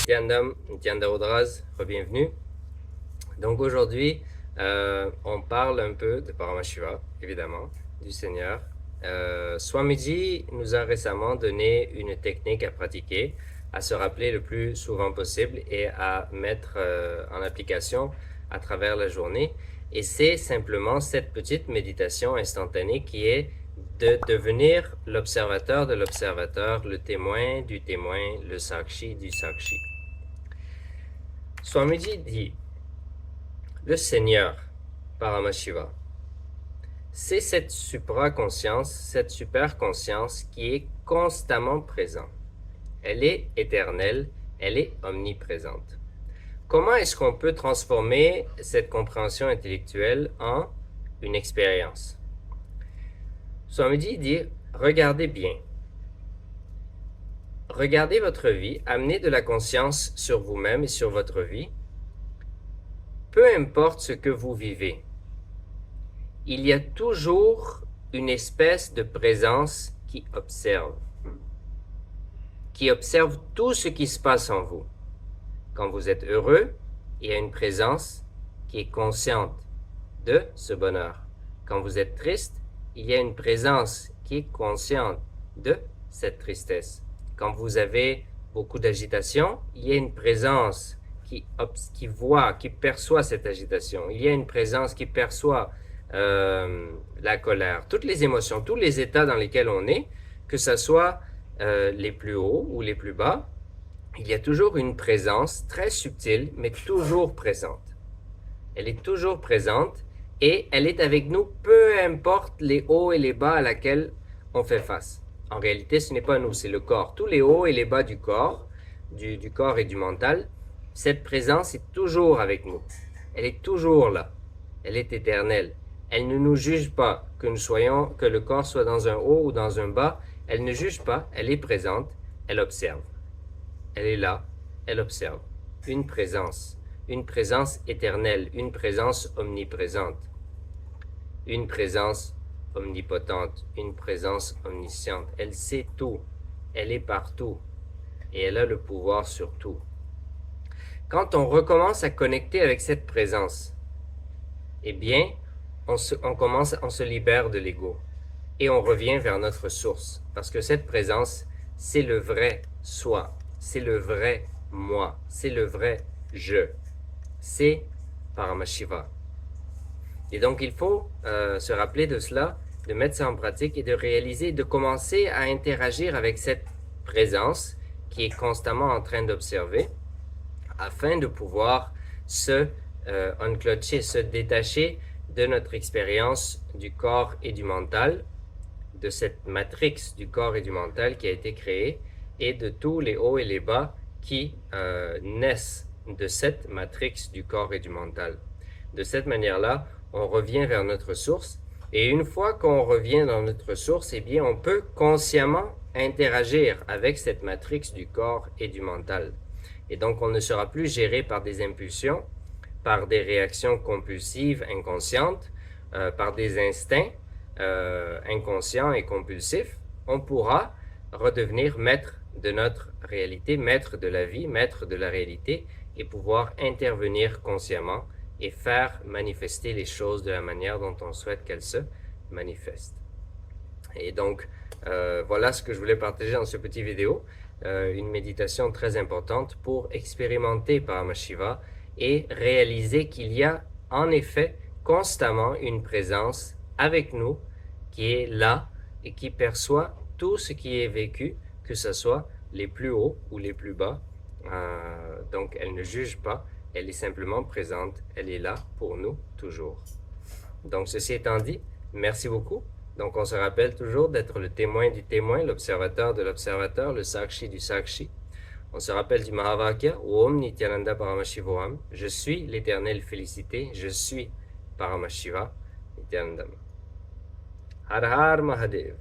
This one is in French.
Nityanandam, Nityananda Odraz, bienvenue. Donc aujourd'hui, on parle un peu de Paramashiva, évidemment, du Seigneur. Swamiji nous a récemment donné une technique à pratiquer, à se rappeler le plus souvent possible et à mettre en application à travers la journée. Et c'est simplement cette petite méditation instantanée qui est de devenir l'observateur de l'observateur, le témoin du témoin, le sakshi du sakshi. Swamiji dit, le Seigneur, Paramashiva, c'est cette supra-conscience, cette super-conscience qui est constamment présente. Elle est éternelle, elle est omniprésente. Comment est-ce qu'on peut transformer cette compréhension intellectuelle en une expérience? Swamiji dit, regardez bien. Regardez votre vie, amenez de la conscience sur vous-même et sur votre vie. Peu importe ce que vous vivez, il y a toujours une espèce de présence qui observe tout ce qui se passe en vous. Quand vous êtes heureux, il y a une présence qui est consciente de ce bonheur. Quand vous êtes triste, il y a une présence qui est consciente de cette tristesse. Quand vous avez beaucoup d'agitation, il y a une présence qui perçoit cette agitation. Il y a une présence qui perçoit la colère, toutes les émotions, tous les états dans lesquels on est, que ce soit les plus hauts ou les plus bas, il y a toujours une présence très subtile, mais toujours présente. Elle est toujours présente et elle est avec nous, peu importe les hauts et les bas à laquelle on fait face. En réalité, ce n'est pas nous, c'est le corps. Tous les hauts et les bas du corps, du corps et du mental, cette présence est toujours avec nous. Elle est toujours là. Elle est éternelle. Elle ne nous juge pas, que le corps soit dans un haut ou dans un bas. Elle ne juge pas, elle est présente, elle observe. Elle est là, elle observe. Une présence éternelle, une présence omniprésente, une présence omnipotente, une présence omnisciente. Elle sait tout, elle est partout et elle a le pouvoir sur tout. Quand on recommence à connecter avec cette présence, eh bien, on se libère de l'ego et on revient vers notre source. Parce que cette présence, c'est le vrai soi, c'est le vrai moi, c'est le vrai je. C'est Paramashiva. Et donc, il faut se rappeler de cela, de mettre ça en pratique et de réaliser, de commencer à interagir avec cette présence qui est constamment en train d'observer, afin de pouvoir se unclutcher, se détacher de notre expérience du corps et du mental, de cette matrix du corps et du mental qui a été créée, et de tous les hauts et les bas qui naissent de cette matrix du corps et du mental. De cette manière-là, on revient vers notre source, et une fois qu'on revient dans notre source, eh bien, on peut consciemment interagir avec cette matrix du corps et du mental. Et donc, on ne sera plus géré par des impulsions, par des réactions compulsives, inconscientes, par des instincts inconscients et compulsifs. On pourra redevenir maître de notre réalité, maître de la vie, maître de la réalité, et pouvoir intervenir consciemment et faire manifester les choses de la manière dont on souhaite qu'elles se manifestent. Et donc, voilà ce que je voulais partager dans ce petit vidéo. Une méditation très importante pour expérimenter Paramashiva et réaliser qu'il y a en effet constamment une présence avec nous qui est là et qui perçoit tout ce qui est vécu, que ce soit les plus hauts ou les plus bas. Donc elle ne juge pas, elle est simplement présente, elle est là pour nous toujours. Donc ceci étant dit, merci beaucoup. Donc on se rappelle toujours d'être le témoin du témoin, l'observateur de l'observateur, le sakshi du sakshi. On se rappelle du Mahavakya, Om Nityananda Paramashivoham. Je suis l'éternelle félicité, je suis Paramashiva Nityanandam. Har Har Mahadev.